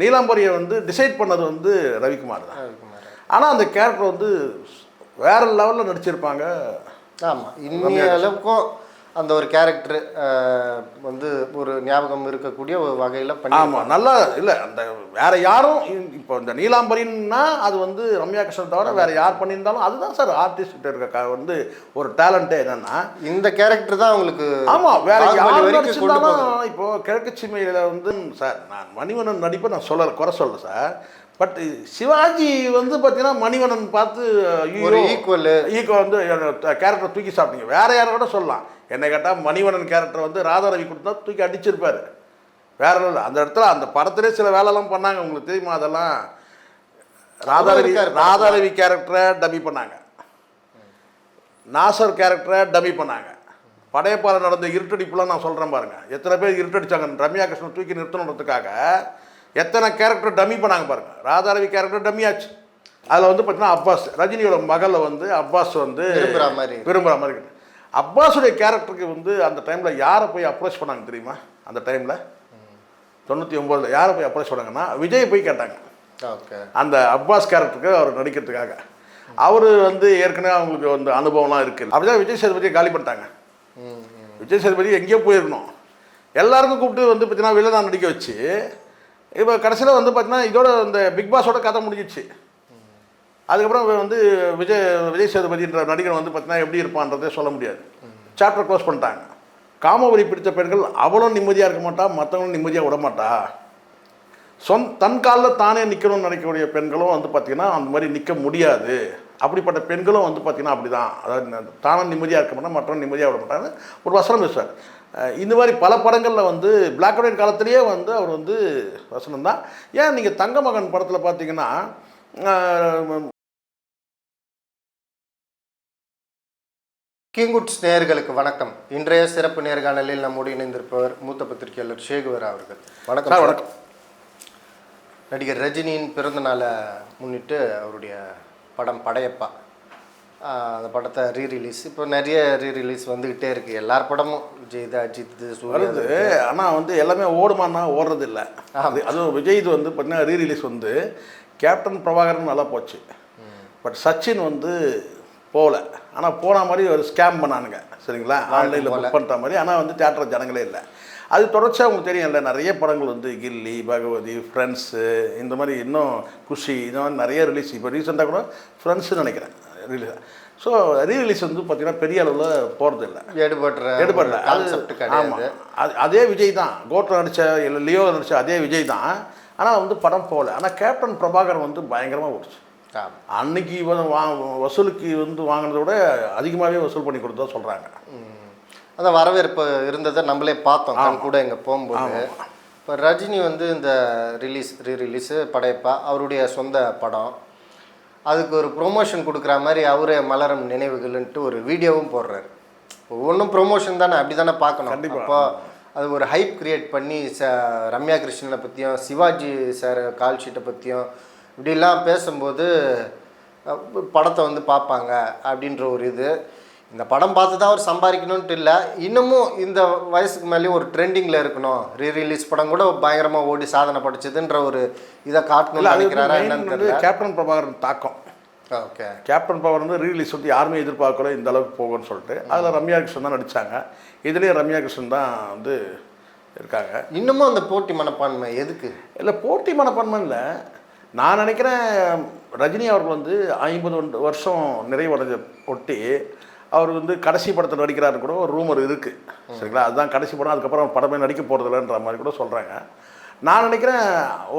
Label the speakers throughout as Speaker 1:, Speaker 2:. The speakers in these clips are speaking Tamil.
Speaker 1: நீலாம்பரியை வந்து டிசைட் பண்ணது வந்து ரவிக்குமார் தான். ஆனால் அந்த கேரக்டர் வந்து வேறு லெவலில் நடிச்சிருப்பாங்க.
Speaker 2: ஆமாம், இன்னைய அளவுக்கும் அந்த ஒரு கேரக்டர் வந்து ஒரு ஞாபகம் இருக்கக்கூடிய ஒரு வகையில் பண்ணி.
Speaker 1: ஆமாம், நல்லா இல்லை அந்த வேறு யாரும் இப்போ இந்த நீலாம்பரின்னா அது வந்து ரம்யா கிருஷ்ணன் தவிர வேறு யார் பண்ணியிருந்தாலும் அதுதான் சார் ஆர்டிஸ்ட் இருக்க வந்து ஒரு டேலண்ட்டே. என்னென்னா இந்த
Speaker 2: கேரக்டர் தான் அவங்களுக்கு.
Speaker 1: ஆமாம், வேறு யார் நடிச்சிருந்தாலும் இப்போது கிழக்கு சீமையில் வந்து சார் நான் மணிவண்ணன் நடிப்பை நான் சொல்லலை, குறை சொல்ல சார். பட் சிவாஜி வந்து பார்த்தீங்கன்னா மணிவண்ணன் பார்த்து ஈக்குவல் வந்து கேரக்டர் தூக்கி சாப்பிட்டீங்க. வேறு யாரை கூட சொல்லலாம். என்னை கேட்டால் மணிவண்ணன் கேரக்டர் வந்து ராதாரவி கொடுத்தா தூக்கி அடிச்சிருப்பார். வேற இல்லை, அந்த இடத்துல அந்த படத்திலே சில வேலைலாம் பண்ணாங்க, உங்களுக்கு தெரியுமா? அதெல்லாம் ராதாரவி கேரக்டரை டம்மி பண்ணாங்க, நாசர் கேரக்டரை டம்மி பண்ணாங்க. படையப்பால நடந்த இருட்டடிப்புலாம் நான் சொல்கிறேன் பாருங்கள். எத்தனை பேர் இருட்டடிச்சாங்க ரம்யா கிருஷ்ணன் தூக்கி நிறுத்தணுன்றதுக்காக. எத்தனை கேரக்டர் டம்மி பண்ணாங்க பாருங்கள். ராதாரவி கேரக்டர் டம்மி ஆச்சு. அதில் வந்து பார்த்தீங்கன்னா அப்பாஸ், ரஜினியோட மகளில் வந்து அப்பாஸ் வந்து விரும்புகிற மாதிரி. அப்பாஸுடைய கேரக்டருக்கு வந்து அந்த டைமில் யாரை போய் அப்ரோச் பண்ணாங்க தெரியுமா? அந்த டைமில் 99 யாரை போய் அப்ரோச் பண்ணாங்கன்னா விஜய் போய் கேட்டாங்க.
Speaker 2: ஓகே,
Speaker 1: அந்த அப்பாஸ் கேரக்டருக்கு அவர் நடிக்கிறதுக்காக. அவர் வந்து ஏற்கனவே அவங்களுக்கு வந்து அனுபவம்லாம் இருக்குது. அப்படிதான் விஜய் சேதுபதியை காலி பண்ணிட்டாங்க. விஜய் சேதுபதி எங்கேயோ போயிருக்கணும். எல்லாருக்கும் கூப்பிட்டு வந்து பார்த்தீங்கன்னா வில்லனா நடிக்க வச்சு இப்போ கடைசியில் வந்து பார்த்தீங்கன்னா இதோட இந்த பிக் பாஸோட கதை முடிஞ்சிச்சு. அதுக்கப்புறம் வந்து விஜய் சேதுபதின்ற நடிகர் வந்து பார்த்தீங்கன்னா எப்படி இருப்பான்றதே சொல்ல முடியாது. சாப்டர் க்ளோஸ் பண்ணிட்டாங்க. காமவெறி பிடித்த பெண்கள் அவளும் நிம்மதியாக இருக்க மாட்டா, மற்றவங்களும் நிம்மதியாக விட மாட்டா. தன் காலில் தானே நிற்கணும்னு நினைக்கக்கூடிய பெண்களும் வந்து பார்த்திங்கன்னா அந்த மாதிரி நிற்க முடியாது. அப்படிப்பட்ட பெண்களும் வந்து பார்த்திங்கன்னா அப்படி தான், அதாவது தானும் நிம்மதியாக இருக்க மாட்டா, மற்றவங்க நிம்மதியாக விட மாட்டாங்க ஒரு வசனம் பேசுவார். இந்த மாதிரி பல படங்களில் வந்து பிளாக் அண்ட் ஒயிட் காலத்திலேயே வந்து அவர் வந்து வசனம் தான். ஏன் நீங்கள் தங்க மகன் படத்தில் பார்த்தீங்கன்னா
Speaker 2: கிங்குட்ஸ் நேயர்களுக்கு வணக்கம். இன்றைய சிறப்பு நேர்காணலில் நம்மோடு இணைந்திருப்பவர் மூத்த பத்திரிகையாளர் சேகுவர் அவர்கள். வணக்கம்.
Speaker 1: வணக்கம்.
Speaker 2: நடிகர் ரஜினியின் பிறந்த நாளை முன்னிட்டு அவருடைய படம் படையப்பா, அந்த படத்தை ரீரிலீஸ், இப்போ நிறைய ரீரிலீஸ் வந்துக்கிட்டே இருக்குது. எல்லார் படமும் விஜய் இது, அஜித் இது,
Speaker 1: வருது. ஆனால் வந்து எல்லாமே ஓடுமானா ஓடுறது இல்லை. அதுவும் விஜய் இது வந்து பார்த்தீங்கன்னா ரீரிலீஸ் வந்து கேப்டன் பிரபாகரன் நல்லா போச்சு. பட் சச்சின் வந்து போகல. ஆனால் போன மாதிரி ஒரு ஸ்கேம் பண்ணானுங்க, சரிங்களா? ஆன்லைனில் புக் பண்ணுற மாதிரி. ஆனால் வந்து தியேட்டர் ஜனங்களே இல்லை. அது தொடர்ச்சியாக உங்களுக்கு தெரியும்ல, நிறைய படங்கள் வந்து கில்லி, பகவதி, ஃப்ரெண்ட்ஸு, இந்த மாதிரி இன்னும் குஷி, இந்த மாதிரி நிறைய ரிலீஸ். இப்போ ரீசெண்டாக கூட ஃப்ரெண்ட்ஸுன்னு நினைக்கிறேன் ரிலீஸ். ஸோ ரீரிலீஸ் வந்து பார்த்திங்கன்னா பெரிய அளவில் போகிறது இல்லை, எடுபடல. ஆமாம், அதே விஜய் தான் கோட்டை நடித்த லியோ நடித்த அதே விஜய் தான். ஆனால் வந்து படம் போகல. ஆனால் கேப்டன் பிரபாகரன் வந்து பயங்கரமாக ஓடிச்சு. அன்னைக்கு வசூலுக்கு வந்து வாங்கினதை விட அதிகமாகவே வசூல் பண்ணி கொடுத்தா சொல்கிறாங்க.
Speaker 2: அந்த வரவேற்பு இருந்ததை நம்மளே பார்த்தோம் கூட இங்கே போகும்போது. இப்போ ரஜினி வந்து இந்த ரீரிலீஸு படையப்பா அவருடைய சொந்த படம், அதுக்கு ஒரு ப்ரொமோஷன் கொடுக்குற மாதிரி அவரே மலரும் நினைவுகள்ன்ட்டு ஒரு வீடியோவும் போடுறாரு. ஒவ்வொன்றும் ப்ரொமோஷன் தானே, அப்படி தானே பார்க்கணும். அப்போ அது ஒரு ஹைப் க்ரியேட் பண்ணி ரம்யா கிருஷ்ணனை பற்றியும் சிவாஜி சார் கால் ஷீட்டை பற்றியும் இப்படிலாம் பேசும்போது படத்தை வந்து பார்ப்பாங்க அப்படின்ற ஒரு இது. இந்த படம் பார்த்து தான் அவர் சம்பாதிக்கணுன்ட்டு இல்லை, இன்னமும் இந்த வயசுக்கு மேலேயும் ஒரு ட்ரெண்டிங்கில் இருக்கணும். ரீரிலீஸ் படம் கூட பயங்கரமாக ஓடி சாதனை படிச்சதுன்ற ஒரு இதை காட்டணும்னு நினைக்கிறாரா என்னன்னு தெரியல.
Speaker 1: கேப்டன் பிரபாகரன் தாக்கம்.
Speaker 2: ஓகே,
Speaker 1: கேப்டன் பிரபாகரன் வந்து ரீரிலீஸ் வந்து யாருமே எதிர்பார்க்கல இந்த அளவுக்கு போகும்னு சொல்லிட்டு. அதில் ரம்யா கிருஷ்ணன் தான் நடித்தாங்க. இதுலேயே ரம்யா கிருஷ்ணன் தான் வந்து இருக்காங்க.
Speaker 2: இன்னமும் அந்த போட்டி மனப்பான்மை எதுக்கு?
Speaker 1: இல்லை, போட்டி மனப்பான்மை இல்லை. நான் நினைக்கிறேன் ரஜினி அவர்கள் வந்து 50 வருஷம் நிறைவடைஞ்ச ஒட்டி அவர் வந்து கடைசி படத்தில் நடிக்கிறாரு கூட ஒரு ரூமர் இருக்குது, சரிங்களா? அதுதான் கடைசி படம், அதுக்கப்புறம் படமே நடிக்க போகிறதில்லன்ற மாதிரி கூட சொல்கிறாங்க. நான் நினைக்கிறேன்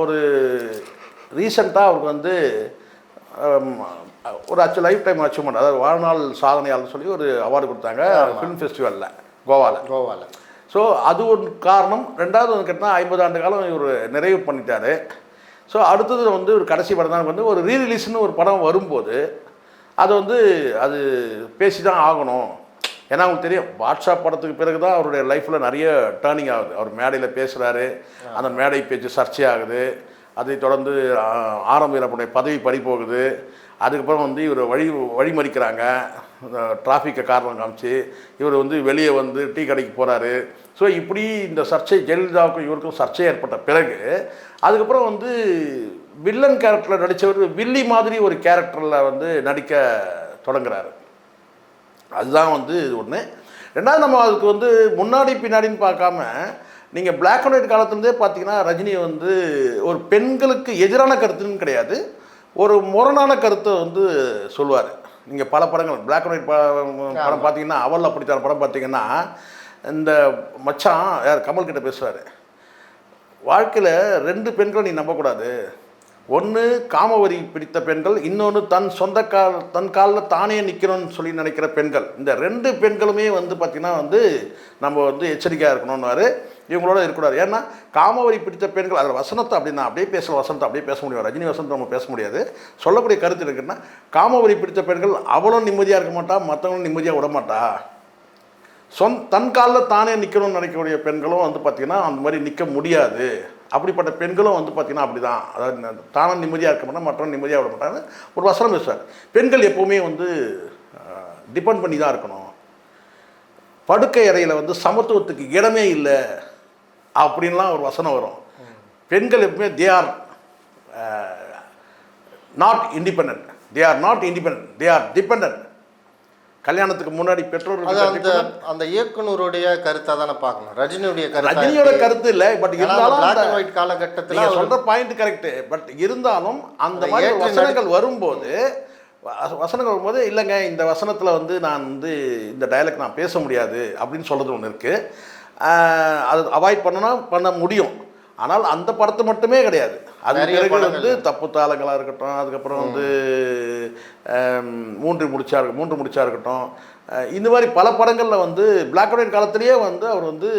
Speaker 1: ஒரு ரீசெண்டாக அவருக்கு வந்து ஒரு லைஃப் டைம் அச்சீவ்மெண்ட், அதாவது வாழ்நாள் சாதனையாளர் சொல்லி ஒரு அவார்டு கொடுத்தாங்க ஃபிலிம் ஃபெஸ்டிவலில் கோவாவில். ஸோ அது ஒரு காரணம். ரெண்டாவது வந்து கேட்டால் 50 ஆண்டு காலம் இவர் நிறைவு பண்ணிட்டார். ஸோ அடுத்தது வந்து ஒரு கடைசி படம் தான் வந்து ஒரு ரீரிலீஸ்னு ஒரு படம் வரும்போது அது வந்து அது பேசி தான் ஆகணும். ஏன்னா உங்களுக்கு தெரியும், வாட்ஸ்அப் படத்துக்கு பிறகு தான் அவருடைய லைஃப்பில் நிறைய டேர்னிங் ஆகுது. அவர் மேடையில் பேசுகிறாரு, அந்த மேடை பேச்சு சர்ச்சை ஆகுது. அதை தொடர்ந்து ஆரம்பிக்கிறப்படைய பதவி பறி போகுது. அதுக்கப்புறம் வந்து இவர் வழிமறிக்கிறாங்க, டிராஃபிக்கை காரணம் காமிச்சு. இவர் வந்து வெளியே வந்து டீ கடைக்கு போகிறாரு, ஸோ இப்படி இந்த சர்ச்சை ஜெயலலிதாவுக்கும் இவருக்கும் சர்ச்சை ஏற்பட்ட பிறகு அதுக்கப்புறம் வந்து வில்லன் கேரக்டரில் நடித்தவர் வில்லி மாதிரி ஒரு கேரக்டரில் வந்து நடிக்க தொடங்குறாரு. அதுதான் வந்து ஒன்று. ரெண்டாவது நம்ம அதுக்கு வந்து முன்னாடி பின்னாடின்னு பார்க்காம நீங்கள் பிளாக் அண்ட் ஒயிட் காலத்துலேருந்தே பார்த்தீங்கன்னா ரஜினி வந்து ஒரு பெண்களுக்கு எதிரான கருத்துன்னு கிடையாது, ஒரு முரணான கருத்தை வந்து சொல்லுவார். நீங்கள் பல படங்கள் பிளாக் அண்ட் ஒயிட் படம் பார்த்தீங்கன்னா, அவள் அப்படித்தான் படம் பார்த்தீங்கன்னா, இந்த மச்சான் யார் கமல் கிட்ட பேசுவார், வாழ்க்கையில் 2 பெண்களை நீ நம்பக்கூடாது, ஒன்று காமவரி பிடித்த பெண்கள், இன்னொன்று தன் காலில் தானே நிற்கணும்னு சொல்லி நினைக்கிற பெண்கள். இந்த 2 பெண்களுமே வந்து பார்த்திங்கன்னா வந்து நம்ம வந்து எச்சரிக்கையாக இருக்கணும்னாரு. இவங்களோட இருக்கக்கூடாது. ஏன்னா காமவரி பிடித்த பெண்கள் அதில் வசனத்தை அப்படின்னா அப்படியே பேசலாம், வசனத்தை அப்படியே பேச முடியும், ரஜினி வசனத்தை நம்ம பேச முடியாது. சொல்லக்கூடிய கருத்து இருக்குன்னா, காமவரி பிடித்த பெண்கள் அவளும் நிம்மதியாக இருக்க மாட்டா, மற்றவங்களும் நிம்மதியாக விட மாட்டா. தன் காலில் தானே நிற்கணும்னு நினைக்கக்கூடிய பெண்களும் வந்து பார்த்திங்கன்னா அந்த மாதிரி நிற்க முடியாது. அப்படிப்பட்ட பெண்களும் வந்து பார்த்திங்கன்னா அப்படி தான், அதாவது தானும் நிம்மதியாக இருக்க மாட்டாங்க, மற்றவங்க நிம்மதியாக விட மாட்டாங்க. ஒரு வசனம் பேசுவார், பெண்கள் எப்போவுமே வந்து டிபெண்ட் பண்ணி தான் இருக்கணும், படுக்கை அறையில் வந்து சமத்துவத்துக்கு இடமே இல்லை அப்படின்லாம் ஒரு வசனம் வரும். பெண்கள் எப்பவுமே they are not independent, they are depend. கல்யாணத்துக்கு முன்னாடி பெற்றோர்கள்
Speaker 2: அந்த இயக்குனருடைய கருத்தை தானே பார்க்கணும், ரஜினியுடைய கருத்து.
Speaker 1: ரஜினியோட கருத்து இல்லை, பட் இருந்தாலும்
Speaker 2: பிளாக் அண்ட் ஒயிட் காலகட்டத்தில்
Speaker 1: சொல்ற பாயிண்ட் கரெக்ட். பட் இருந்தாலும் அந்த மாதிரி வசனங்கள் வரும்போது இல்லைங்க இந்த வசனத்தில் வந்து நான் வந்து இந்த டயலாக் நான் பேச முடியாது அப்படின்னு சொல்கிறது ஒன்று இருக்குது. அது அவாய்ட் பண்ண முடியும். ஆனால் அந்த படத்தை மட்டுமே கிடையாது, அது பிறகு வந்து தப்பு தாளங்களாக இருக்கட்டும், அதுக்கப்புறம் வந்து மூன்று முடிச்சா இருக்கட்டும், இந்த மாதிரி பல படங்களில் வந்து பிளாக் அண்ட் ஒயிட் காலத்திலேயே வந்து அவர் வந்து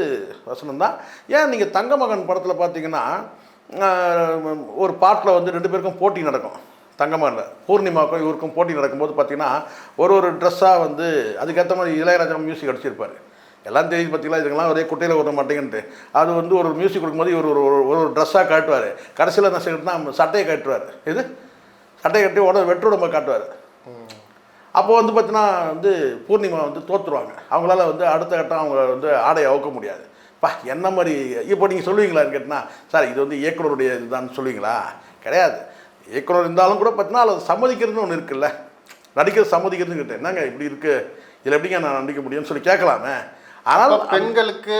Speaker 1: வசனம் தான். ஏன் நீங்கள் தங்கமகன் படத்தில் பார்த்தீங்கன்னா ஒரு பாட்டில் வந்து 2 பேருக்கும் போட்டி நடக்கும். தங்கமகனில் பூர்ணிமாவுக்கும் இவருக்கும் போட்டி நடக்கும்போது பார்த்தீங்கன்னா ஒரு ட்ரெஸ்ஸாக வந்து அதுக்கேற்ற மாதிரி இளையராஜா மியூசிக் அடிச்சிருப்பார். எல்லாம் தெரியுது பார்த்தீங்களா, இதுக்கெல்லாம் ஒரே குட்டையில் விட மாட்டேங்கன்ட்டு. அது வந்து ஒரு மியூசிக் கொடுக்கும்போது இவர் ஒரு ட்ரெஸ்ஸாக காட்டுவார். கடைசியில் என்ன செய்யணும்னா சட்டையை காட்டுவார், சட்டையை கட்டி வெற்றுடம்பை காட்டுவார். அப்போது வந்து பார்த்தீங்கன்னா வந்து பூர்ணிமா வந்து தோற்றுருவாங்க. அவங்களால வந்து அடுத்த கட்டம் அவங்க வந்து ஆடையை அவுக்க முடியாது. என்ன மாதிரி இப்போ நீங்கள் சொல்லுவீங்களான்னு கேட்டால், சார் இது வந்து இயக்குனருடைய இதுதான் சொல்லுவீங்களா? கிடையாது. இயக்குனர் இருந்தாலும் கூட பார்த்தீங்கன்னா அதில் சம்மதிக்கிறதுன்னு ஒன்று இருக்குல்ல, நடிக்கிறது சம்மதிக்கிறதுன்னு கேட்டேன், என்னங்க இப்படி இருக்குது, இதில் எப்படிங்க நான் நடிக்க முடியும்னு சொல்லி கேட்கலாமே. ஆனால்
Speaker 2: பெண்களுக்கு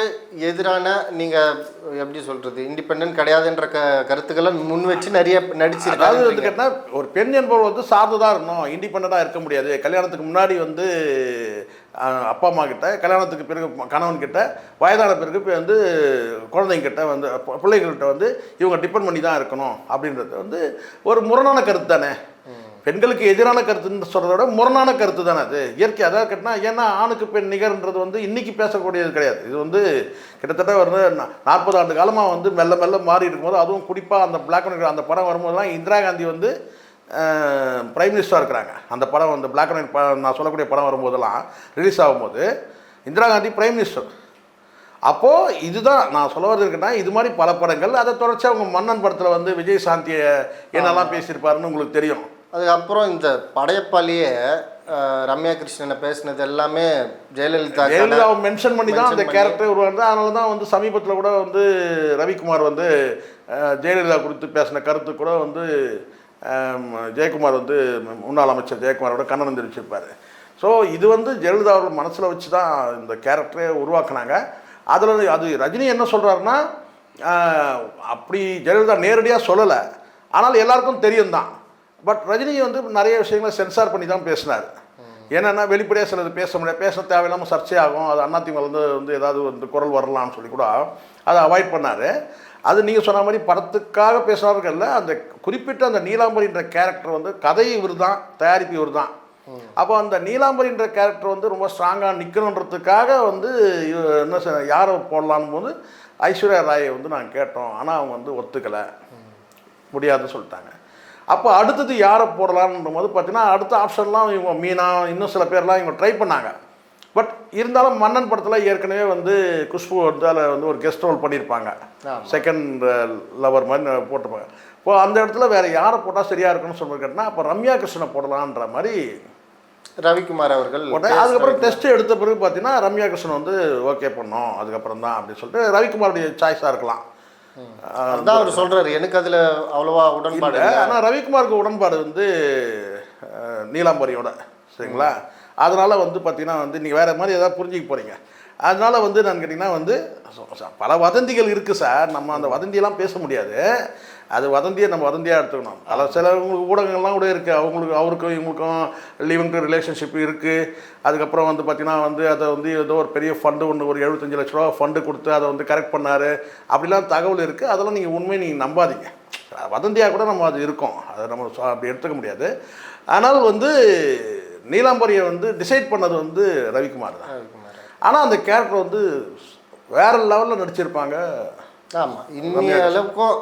Speaker 2: எதிரான நீங்கள் எப்படி சொல்கிறது இண்டிபெண்ட் கிடையாதுன்ற கருத்துக்களை முன் வச்சு நிறைய நடிச்சிருக்காங்க.
Speaker 1: அதாவது வந்து கேட்டால் ஒரு பெண் என்பவர் வந்து சார்ந்துதான் இருக்கணும், இண்டிபெண்ட்டாக இருக்க முடியாது. கல்யாணத்துக்கு முன்னாடி வந்து அப்பா அம்மா கிட்ட, கல்யாணத்துக்கு பிறகு கணவன் கிட்ட, வயதான பிறகு வந்து குழந்தைங்கிட்ட வந்து பிள்ளைங்கள்கிட்ட வந்து இவங்க டிபெண்ட் பண்ணி தான் இருக்கணும் அப்படின்றது வந்து ஒரு முரணான கருத்து தானே. பெண்களுக்கு எதிரான கருத்துன்னு சொல்கிறத விட முரணான கருத்து தானே அது. இயற்கை அதாவது கேட்டால், ஏன்னா ஆணுக்கு பெண் நிகர்ன்றது வந்து இன்றைக்கி பேசக்கூடியது கிடையாது. இது வந்து கிட்டத்தட்ட வந்து 40 ஆண்டு காலமாக வந்து மெல்ல மெல்ல மாறி இருக்கும்போது, அதுவும் குறிப்பாக அந்த பிளாக் அண்ட் ஒயிட் அந்த படம் வரும்போதுலாம் இந்திரா காந்தி வந்து பிரைம் மினிஸ்டராக இருக்கிறாங்க. அந்த படம் வந்து பிளாக் அண்ட் ஒயிட் நான் சொல்லக்கூடிய படம் வரும்போதெல்லாம் ரிலீஸ் ஆகும்போது இந்திரா காந்தி பிரைம் மினிஸ்டர். அப்போது இதுதான் நான் சொல்ல வருது இருக்குன்னா, இது மாதிரி பல படங்கள், அதை தொடர்ச்சி அவங்க மன்னன் படத்தில் வந்து விஜய் சாந்தியை என்னெல்லாம் பேசியிருப்பாருன்னு உங்களுக்கு தெரியும்.
Speaker 2: அதுக்கப்புறம் இந்த படையப்பாலேயே ரம்யா கிருஷ்ணனை பேசினது எல்லாமே ஜெயலலிதாவை
Speaker 1: மென்ஷன் பண்ணி தான் அந்த கேரக்டர் உருவானது. அதனால தான் வந்து சமீபத்தில் கூட வந்து ரவிக்குமார் வந்து ஜெயலலிதா குறித்து பேசின கருத்து கூட வந்து ஜெயக்குமார் வந்து முன்னாள் அமைச்சர் ஜெயக்குமாரோட கண்டனம் தெரிவிச்சிருப்பார். ஸோ இது வந்து ஜெயலலிதா அவர்கள் மனசில் வச்சு தான் இந்த கேரக்டரே உருவாக்குனாங்க. அதில் அது ரஜினி என்ன சொல்கிறாருன்னா, அப்படி ஜெயலலிதா நேரடியாக சொல்லலை, ஆனால் எல்லாருக்கும் தெரியும் தான். பட் ரஜினி வந்து நிறைய விஷயங்களை சென்சார் பண்ணி தான் பேசினார். என்னென்னா வெளிப்படையாக சிலது பேச தேவையில்லாமல் சர்ச்சை ஆகும், அது அதிமுக வந்து ஏதாவது வந்து குரல் வரலாம்னு சொல்லி கூட அதை அவாய்ட் பண்ணார். அது நீங்கள் சொன்ன மாதிரி படத்துக்காக பேசுனார்கள்ல, அந்த குறிப்பிட்ட அந்த நீலாம்பரின்ற கேரக்டர் வந்து கதை இவர் தான், தயாரிப்பு இவர் தான். அப்போ அந்த நீலாம்பரின்ற கேரக்டர் வந்து ரொம்ப ஸ்ட்ராங்காக நிற்கணுன்றதுக்காக வந்து என்ன யாரை போடலான்னு போது ஐஸ்வர்யா ராயை வந்து நாங்கள் கேட்டோம். ஆனால் அவங்க வந்து ஒத்துக்கலை, முடியாதுன்னு சொல்லிட்டாங்க. அப்போ அடுத்தது யாரை போடலான்ற போது பார்த்தீங்கன்னா அடுத்த ஆப்ஷன்லாம் இவங்க மீனா இன்னும் சில பேர்லாம் இவங்க ட்ரை பண்ணாங்க. பட் இருந்தாலும் மன்னன் படத்தில் ஏற்கனவே வந்து குஷ்பு வந்து அதில் வந்து ஒரு கெஸ்ட் ரோல் பண்ணியிருப்பாங்க, செகண்ட் லவர் மாதிரி போட்டிருப்பாங்க. இப்போ அந்த இடத்துல வேறு யாரை போட்டால் சரியாக இருக்குன்னு சொல்லி கேட்டால் அப்போ ரம்யா கிருஷ்ணனை போடலான்ற மாதிரி
Speaker 2: ரவிக்குமார் அவர்கள்
Speaker 1: அதுக்கப்புறம் டெஸ்ட் எடுத்த பிறகு பார்த்தீங்கன்னா ரம்யா கிருஷ்ணன் வந்து ஓகே பண்ணோம் அதுக்கப்புறம் தான் அப்படின்னு சொல்லிட்டு ரவிக்குமாருடைய சாய்ஸாக இருக்கலாம்.
Speaker 2: அதான் அவர் சொல்கிறாரு, எனக்கு அதில் அவ்வளோவா உடன்பாடு இல்லை.
Speaker 1: ஆனால் ரவிக்குமாருக்கு உடன்பாடு வந்து நீலாம்பரியோட, சரிங்களா? அதனால் வந்து பார்த்தீங்கன்னா வந்து நீங்கள் வேறு மாதிரி ஏதாவது புரிஞ்சிக்க போகிறீங்க. அதனால் வந்து நான் கேட்டிங்கன்னா வந்து பல வதந்திகள் இருக்குது சார். நம்ம அந்த வதந்தியெல்லாம் பேச முடியாது. அது வதந்தியை நம்ம வதந்தியாக எடுத்துக்கணும். அதில் சில ஊடகங்கள்லாம் கூட இருக்குது, அவருக்கும் இவங்களுக்கும் லிவிங் ரிலேஷன்ஷிப் இருக்குது. அதுக்கப்புறம் வந்து பார்த்திங்கன்னா வந்து அதை வந்து ஏதோ ஒரு பெரிய ஃபண்டு ஒன்று ஒரு 75 லட்ச ரூபா ஃபண்டு கொடுத்து அதை வந்து கரெக்ட் பண்ணார் அப்படிலாம் தகவல் இருக்குது. அதெல்லாம் நீங்கள் நம்பாதீங்க. வதந்தியாக கூட நம்ம அது இருக்கோம், அதை நம்ம அப்படி எடுத்துக்க முடியாது. ஆனால் வந்து நீலாம்பரியை வந்து டிசைட் பண்ணது வந்து ரவிக்குமார் தான். ஆனால் அந்த கேரக்டர் வந்து வேறு லெவலில் நடிச்சிருப்பாங்க.
Speaker 2: ஆமாம், இன்னைய அளவுக்கும்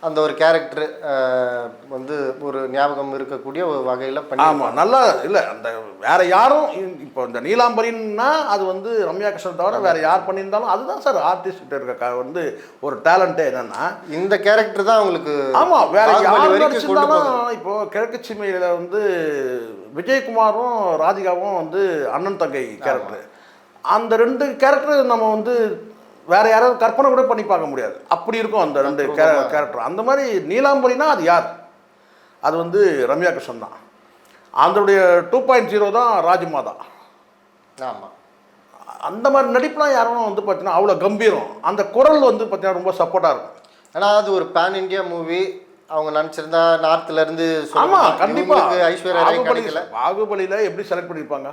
Speaker 2: அந்த ஒரு கேரக்டர் வந்து ஒரு ஞாபகம் இருக்கக்கூடிய ஒரு வகையில் பண்ணி.
Speaker 1: ஆமாம், நல்லா இல்லை. அந்த வேறு யாரும் இப்போ இந்த நீலாம்பரின்னா அது வந்து ரம்யா கிருஷ்ணன் தவிர வேறு யார் பண்ணியிருந்தாலும் அதுதான் சார் ஆர்டிஸ்ட் இருக்க வந்து ஒரு டேலண்ட்டே. என்னென்னா இந்த
Speaker 2: கேரக்டர் தான் அவங்களுக்கு.
Speaker 1: ஆமாம், வேறு யார் நடிச்சிருந்தாலும் இப்போது கிழக்கு சீமையில் வந்து விஜயகுமாரும் ராதிகாவும் வந்து அண்ணன் தங்கை கேரக்டர். அந்த 2 கேரக்டர் நம்ம வந்து வேறு யாராவது கற்பனை கூட பண்ணி பார்க்க முடியாது, அப்படி இருக்கும் அந்த 2 கேரக்டர். அந்த மாதிரி நீலாம்பரினா அது யார்? அது வந்து ரம்யா கிருஷ்ணன் தான். அதனுடைய 2.0 தான் ராஜமாதா.
Speaker 2: ஆமாம்,
Speaker 1: அந்த மாதிரி நடிப்புலாம் யாரும் வந்து பார்த்தீங்கன்னா அவ்வளோ கம்பீரம். அந்த குரல் வந்து பார்த்தீங்கன்னா ரொம்ப சப்போர்ட்டாக இருக்கும்.
Speaker 2: ஆனால் அது ஒரு பேன் இண்டியா மூவி. அவங்க நினச்சிருந்தா நார்த்லேருந்து.
Speaker 1: ஆமாம், கண்டிப்பாக.
Speaker 2: ஐஸ்வர்யா ராய் கிடைக்கல.
Speaker 1: பாகுபலியில் எப்படி செலக்ட் பண்ணியிருப்பாங்க?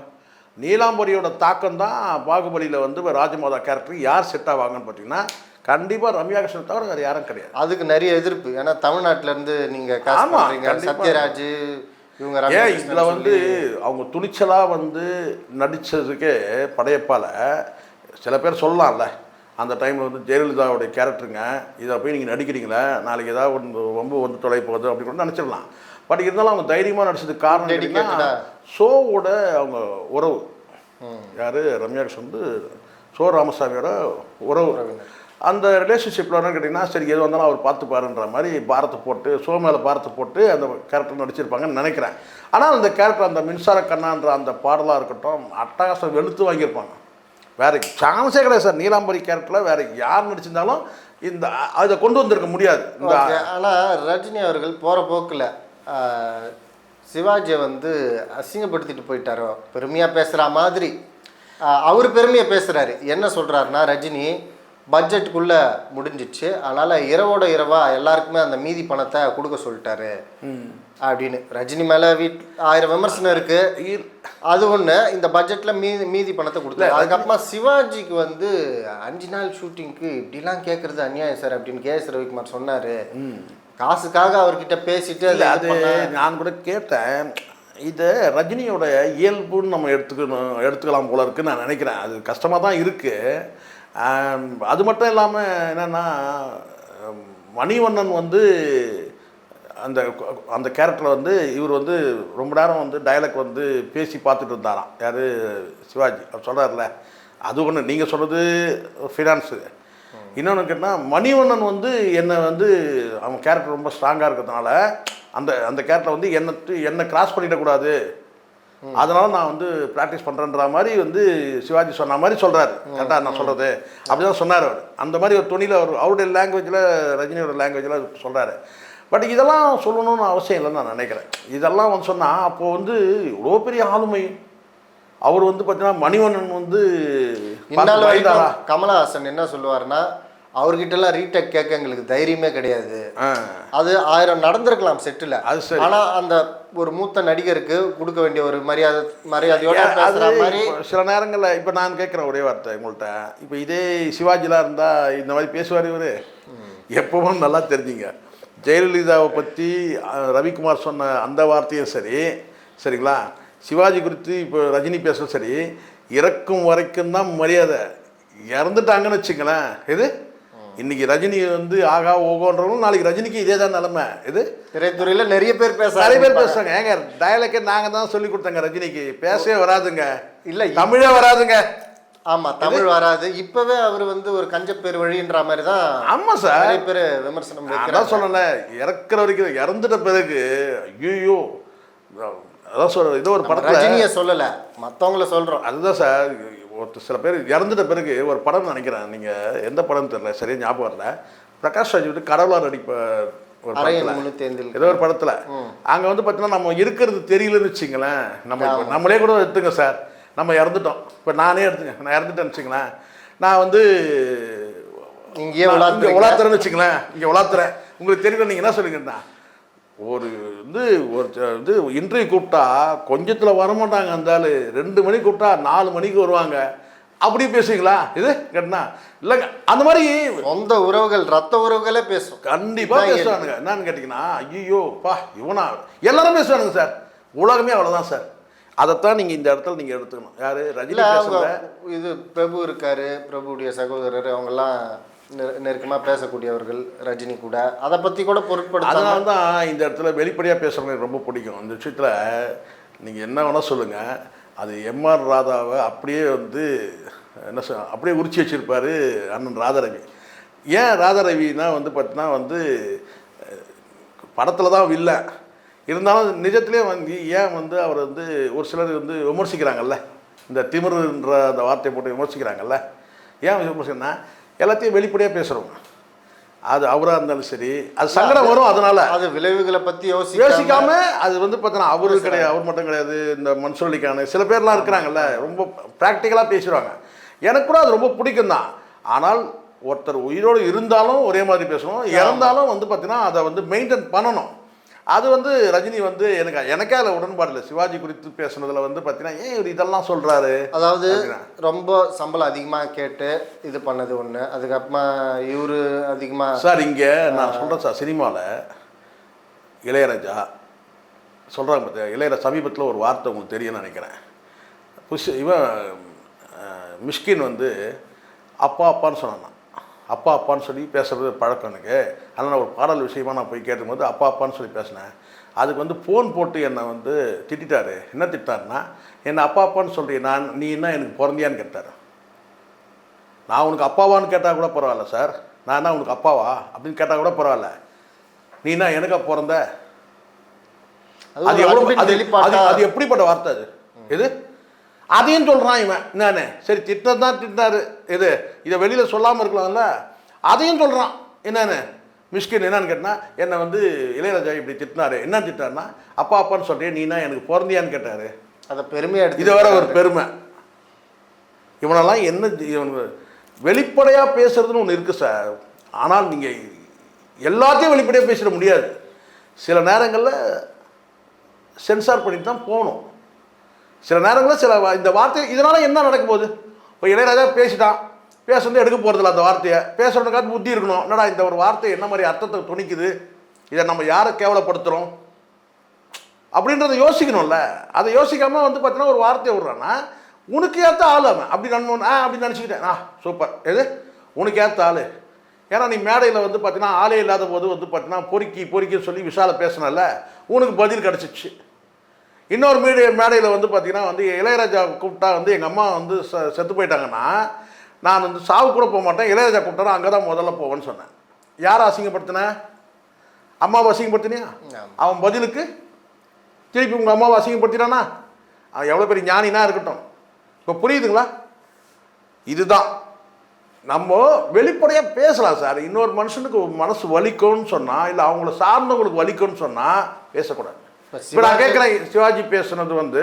Speaker 1: நீலாம்பரியோட தாக்கம் தான் பாகுபலியில் வந்து ராஜமாதா கேரக்டர் யார் செட் ஆவாங்கன்னு பார்த்தீங்கன்னா கண்டிப்பாக ரம்யா கிருஷ்ணன் தவிர வேறு யாரும் கிடையாது.
Speaker 2: அதுக்கு நிறைய எதிர்ப்பு. ஏன்னா தமிழ்நாட்டிலேருந்து நீங்கள் சத்யராஜ் இவங்க
Speaker 1: இதில் வந்து அவங்க துணிச்சலாக வந்து நடித்ததுக்கே படையப்பால் சில பேர் சொல்லலாம்ல, அந்த டைமில் வந்து ஜெயலலிதாவுடைய கேரக்டருங்க, இதை போய் நீங்கள் நடிக்கிறீங்களே, நாளைக்கு ஏதாவது ஒன்று ரொம்ப வந்து தொலை போகுது அப்படி கூட நினச்சிடலாம். பட் இருந்தாலும் அவங்க தைரியமாக நடிச்சதுக்கு காரணம் கேட்டிங்கன்னா ஷோவோட அவங்க உறவு. யார்? ரம்யா கிருஷ்ணன் வந்து சோ ராமசாமியோட உறவு. அந்த ரிலேஷன்ஷிப்பில் என்னன்னு கேட்டிங்கன்னா சரி எது வந்தாலும் அவர் பார்த்துப்பாருன்ற மாதிரி பாரத்தை போட்டு ஷோ மேலே பாரத்தை போட்டு அந்த கேரக்டர் நடிச்சிருப்பாங்கன்னு நினைக்கிறேன். ஆனால் அந்த கேரக்டர் அந்த மின்சார கண்ணான்ற அந்த பாடலாக இருக்கட்டும் அட்டகாசம் வெளுத்து வாங்கியிருப்பாங்க. வேறு சான்ஸே கிடையாது சார். நீலாம்பரி கேரக்டரில் வேறு யார் நடிச்சிருந்தாலும் இந்த அதை கொண்டு வந்திருக்க முடியாது.
Speaker 2: ஆனால் ரஜினி அவர்கள் போகிற போக்கில் சிவாஜியை வந்து அசிங்கப்படுத்திட்டு போயிட்டாரோ, பெருமையாக பேசுகிற மாதிரி அவர் பெருமையாக பேசுகிறாரு. என்ன சொல்கிறாருன்னா, ரஜினி பட்ஜெட்டுக்குள்ளே முடிஞ்சிச்சு, அதனால் இரவோட இரவாக எல்லாருக்குமே அந்த மீதி பணத்தை கொடுக்க சொல்லிட்டாரு அப்படின்னு. ரஜினி மேலே 1000 விமர்சனம் இருக்குது. அது ஒன்று. இந்த பட்ஜெட்டில் மீதி பணத்தை கொடுத்தாரு. அதுக்கப்புறமா சிவாஜிக்கு வந்து 5 நாள் ஷூட்டிங்க்கு இப்படிலாம் கேட்குறது அநியாயம் சார் அப்படின்னு கேஎஸ் ரவிக்குமார் சொன்னார். காசுக்காக அவர்கிட்ட பேசிட்டு
Speaker 1: அது நான் கூட கேட்டேன். இதை ரஜினியோட இயல்புன்னு நம்ம எடுத்துக்கலாம் போல இருக்குன்னு நான் நினைக்கிறேன். அது கஷ்டமாக தான் இருக்குது. அது மட்டும் இல்லாமல் என்னென்னா மணிவண்ணன் வந்து அந்த அந்த கேரக்டரில் வந்து இவர் வந்து ரொம்ப நேரம் வந்து டயலாக் வந்து பேசி பார்த்துட்டு இருந்தாராம். யார்? சிவாஜி. அவர் சொல்கிறார்ல, அது ஒன்று. நீங்கள் சொல்கிறது ஃபினான்ஸு. இன்னொன்று கேட்டால் மணிவண்ணன் வந்து என்னை வந்து அவன் கேரக்டர் ரொம்ப ஸ்ட்ராங்காக இருக்கிறதுனால அந்த கேரக்டர் வந்து என்னை கிராஸ் பண்ணிடக்கூடாது, அதனால் நான் வந்து ப்ராக்டிஸ் பண்ணுறேன்ற மாதிரி வந்து சிவாஜி சொன்ன மாதிரி சொல்கிறாரு. கரெக்டாக நான் சொல்கிறது அப்படி தான் சொன்னார் அவர். அந்த மாதிரி ஒரு துணியில் அவருடைய லாங்குவேஜில் ரஜினியோட லாங்குவேஜில் சொல்கிறாரு. பட் இதெல்லாம் சொல்லணும்னு அவசியம் இல்லைன்னு நான் நினைக்கிறேன். இதெல்லாம் வந்து சொன்னால் அப்போது வந்து இவ்வளோ பெரிய ஆளுமை அவர் வந்து பார்த்தீங்கன்னா மணிவண்ணன் வந்து
Speaker 2: கமலஹாசன் என்ன சொல்லுவார்னா, அவர்கிட்டலாம் ரீடேக் கேட்க எங்களுக்கு தைரியமே கிடையாது. அது 1000 நடந்திருக்கலாம் செட்டில். அது சரி. ஆனால் அந்த ஒரு மூத்த நடிகருக்கு கொடுக்க வேண்டிய ஒரு மரியாதையோட பேசுகிற மாதிரி
Speaker 1: சில நேரங்களில். இப்போ நான் கேட்குறேன் ஒரே வார்த்தை உங்கள்கிட்ட. இப்போ இதே சிவாஜிலாம் இருந்தால் இந்த மாதிரி பேசுவார் இவர். எப்பவும் நல்லா தெரிஞ்சுங்க, ஜெயலலிதாவை பற்றி ரவிக்குமார் சொன்ன அந்த வார்த்தையும் சரி, சரிங்களா, சிவாஜி குறித்து இப்போ ரஜினி பேசுகிற சரி, இறக்கும் வரைக்கும் தான் மரியாதை. இறந்துட்டாங்கன்னு வச்சுங்களேன், இது இன்னைக்கு ரஜினி வந்து ஆகா ஓகோன்றவங்களும் நாளைக்கு ரஜினிக்கு இதே தான் நிலைமை. இது
Speaker 2: திரைத்துறையில் நிறைய பேர்
Speaker 1: பேசுகிறாங்க. ஏங்க டயலாக்கே நாங்கள் தான் சொல்லி கொடுத்தாங்க ரஜினிக்கு, பேசவே வராதுங்க, இல்லை தமிழே வராதுங்க.
Speaker 2: ஆமாம், தமிழ் வராது. இப்போவே அவர் வந்து ஒரு கஞ்சப்பேர் வழின்ற மாதிரி தான்.
Speaker 1: ஆமாம் சார்,
Speaker 2: நிறைய பேர் விமர்சனம்
Speaker 1: அதான் சொல்லலை. இறக்குற வரைக்கும் இறந்துட்ட பிறகு ஐயோ அதான் சொல்கிறேன், ஏதோ ஒரு படத்தில்
Speaker 2: ரஜினியை சொல்லலை, மற்றவங்கள சொல்கிறோம்.
Speaker 1: அதுதான் சார், ஒரு சில பேர் இறந்துட்ட பிறகு ஒரு படம் நினைக்கிறேன், நீங்கள் எந்த படம்னு தெரியல, சரியா ஞாபகம் வரல. பிரகாஷ் ராஜ் வந்து கடவுளாக நடிப்ப ஒரு படத்தில், ஏதோ ஒரு படத்தில் அங்கே வந்து பார்த்தீங்கன்னா நம்ம இருக்கிறது தெரியலன்னு வச்சுங்களேன். நம்மளே கூட எடுத்துங்க சார், நம்ம இறந்துட்டோம். இப்போ நானே எடுத்துங்க, நான் இறந்துட்டேன்னு வச்சுங்களேன், நான் வந்து
Speaker 2: இங்கே
Speaker 1: உலாத்துறேன்னு வச்சுங்களேன், இங்கே உலாத்துறேன், உங்களுக்கு தெரியல, நீங்கள் என்ன சொல்லுங்கன்னா ஒரு வந்து இன்டர்வியூ கூப்பிட்டா கொஞ்சத்தில் வரமாட்டாங்க, அந்த ஆள் 2 மணிக்கு கூப்பிட்டா 4 மணிக்கு வருவாங்க. அப்படி பேசுவீங்களா இது கேட்டா? இல்லைங்க, அந்த மாதிரி
Speaker 2: சொந்த உறவுகள், ரத்த உறவுகளே பேசும்,
Speaker 1: கண்டிப்பாக பேசுவானுங்க. என்னன்னு கேட்டிங்கன்னா, ஐயோ பா இவனா, எல்லாரும் பேசுவானுங்க சார், உலகமே அவ்வளோதான் சார். அதைத்தான் நீங்கள் இந்த இடத்துல நீங்கள் எடுத்துக்கணும். யார் ரஜினி பேசுகிற
Speaker 2: இது பிரபு இருக்காரு, பிரபுடைய சகோதரர், அவங்கெல்லாம் நெருக்கமாக பேசக்கூடியவர்கள் ரஜினி கூட, அதை பற்றி கூட பொருட்படுத்த.
Speaker 1: அதனால தான் இந்த இடத்துல வெளிப்படையாக பேசுகிறவங்க எனக்கு ரொம்ப பிடிக்கும். இந்த விஷயத்தில் நீங்கள் என்ன வேணால் சொல்லுங்கள், அது எம்ஆர் ராதாவை அப்படியே வந்து என்ன அப்படியே உரிச்சி வச்சுருப்பார் அண்ணன் ராதாரவி. ஏன் ராதாரவினா வந்து பார்த்தீங்கன்னா வந்து படத்தில் தான் வில்லை இருந்தாலும் நிஜத்திலே வந்து ஏன் வந்து அவர் வந்து ஒரு சிலர் வந்து விமர்சிக்கிறாங்கல்ல, இந்த திமிருன்ற அந்த வார்த்தையை போட்டு விமர்சிக்கிறாங்கல்ல, ஏன் விமர்சிக்கிறேன்னா எல்லாத்தையும் வெளிப்படையாக பேசுகிறோம். அது அவராக இருந்தாலும் சரி, அது சங்கடம் வரும், அதனால
Speaker 2: அது விளைவுகளை பற்றி
Speaker 1: யோசிக்காம அது வந்து பார்த்தீங்கன்னா அவரு கிடையாது, அவர் மட்டும் கிடையாது, இந்த மன்சூலிக்கான சில பேர்லாம் இருக்கிறாங்கல்ல, ரொம்ப ப்ராக்டிக்கலாக பேசுகிறாங்க. எனக்கு கூட அது ரொம்ப பிடிக்கும் தான். ஆனால் ஒருத்தர் உயிரோடு இருந்தாலும் ஒரே மாதிரி பேசணும், இறந்தாலும் வந்து பார்த்தீங்கன்னா அதை வந்து மெயின்டைன் பண்ணணும். அது வந்து ரஜினி வந்து எனக்கே அதில் உடன்பாடு இல்லை. சிவாஜி குறித்து பேசுனதில் வந்து பார்த்தீங்கன்னா ஏன் இவர் இதெல்லாம் சொல்கிறாரு,
Speaker 2: அதாவது ரொம்ப சம்பளம் அதிகமாக கேட்டு இது பண்ணது ஒன்று, அதுக்கப்புறமா இவர் அதிகமாக.
Speaker 1: சார் இங்கே நான் சொல்கிறேன் சார், சினிமாவில் இளையராஜா சொல்கிறாங்க பார்த்தியா, இளையராஜா சமீபத்தில் ஒரு வார்த்தை உங்களுக்கு தெரியும்னு நினைக்கிறேன். இவன் மிஷ்கின் வந்து அப்பா அப்பான்னு சொன்னான். அப்பா அப்பான்னு சொல்லி பேசுகிறது பழக்கம் எனக்கு. அதனால் நான் ஒரு பாடல் விஷயமா நான் போய் கேட்டும்போது அப்பா அப்பான்னு சொல்லி பேசினேன். அதுக்கு வந்து ஃபோன் போட்டு என்னை வந்து திட்டாரு. என்ன திட்டாருன்னா, என்னை அப்பா அப்பான்னு சொல்கிறீ, நீ என்ன எனக்கு பிறந்தியான்னு கேட்டார். நான் உனக்கு அப்பாவான்னு கேட்டால் கூட பரவாயில்ல சார், நான் என்ன உனக்கு அப்பாவா அப்படின்னு கேட்டால் கூட பரவாயில்ல, நீ என்ன எனக்கு பிறந்த? அது எப்படிப்பட்ட வார்த்தை அது? இது அதையும் சொல்கிறான் இவன். என்னன்னு சரி திட்டம் திட்டாரு, இதை வெளியில் சொல்லாமல் இருக்கலாம்ல, அதையும் சொல்கிறான். என்னன்னு மிஷ்கின் என்னன்னு கேட்டால் என்னை வந்து இளையராஜா இப்படி திட்டினாரு. என்ன திட்டாருன்னா, அப்பா அப்பான்னு சொல்கிறேன், நீனா எனக்கு பிறந்தியான்னு கேட்டார்.
Speaker 2: அதை பெருமையாக
Speaker 1: இதை வேற ஒரு பெருமை. இவனெல்லாம் என்ன இவன் வெளிப்படையாக பேசுறதுன்னு ஒன்று இருக்குது சார். ஆனால் நீங்கள் எல்லாத்தையும் வெளிப்படையாக பேசிட முடியாது. சில நேரங்களில் சென்சார் பண்ணிட்டு தான் போகணும். சில நேரங்களில் சில இந்த வார்த்தை இதனால் என்ன நடக்க போகுது? இப்போ இளையராஜா பேசிட்டான், பேசுறது எடுக்க போகிறதில்ல, அந்த வார்த்தையை பேசுறதுக்காக புத்தி இருக்கணும். என்னடா இந்த ஒரு வார்த்தை என்ன மாதிரி அர்த்தத்தை துணிக்குது, இதை நம்ம யாரை கேவலப்படுத்துகிறோம் அப்படின்றத யோசிக்கணும்ல. அதை யோசிக்காமல் வந்து பார்த்தீங்கன்னா ஒரு வார்த்தையை விட்றான்னா, உனக்கு ஏற்ற ஆள் அவன் அப்படி அப்படி நினச்சிக்கிட்டேன். சூப்பர், உனக்கு ஏற்ற ஆள். ஏன்னா நீ மேடையில் வந்து பார்த்தீங்கன்னா ஆளே இல்லாத போது வந்து பார்த்தீங்கன்னா பொறுக்கி சொல்லி விஷால பேசினல, உனக்கு பதில் கிடச்சிச்சு. இன்னொரு மேடையில் வந்து பார்த்தீங்கன்னா வந்து இளையராஜா கூப்பிட்டா வந்து எங்கள் அம்மா வந்து செத்து போயிட்டாங்கன்னா நான் வந்து சாவு கூட போக மாட்டேன், இளையராஜா கூப்பிட்டாரோ அங்கே தான் முதல்ல போவேன்னு சொன்னேன். யாரை அசிங்கப்படுத்தினேன்? அம்மாவை அசிங்கப்படுத்தினியா? அவன் பதிலுக்கு திருப்பி உங்கள் அம்மாவை அசிங்கப்படுத்தினானா? அவன் எவ்வளோ பெரிய ஞானினா இருக்கட்டும். இப்போ புரியுதுங்களா? இதுதான் நம்ம வெளிப்படையாக பேசலாம் சார். இன்னொரு மனுஷனுக்கு மனசு வலிக்கும்னு சொன்னால், இல்லை அவங்கள சார்ந்தவங்களுக்கு வலிக்கும்னு சொன்னால் பேசக்கூடாது. இப்போ நான் கேட்குறேன், சிவாஜி பேசுனது வந்து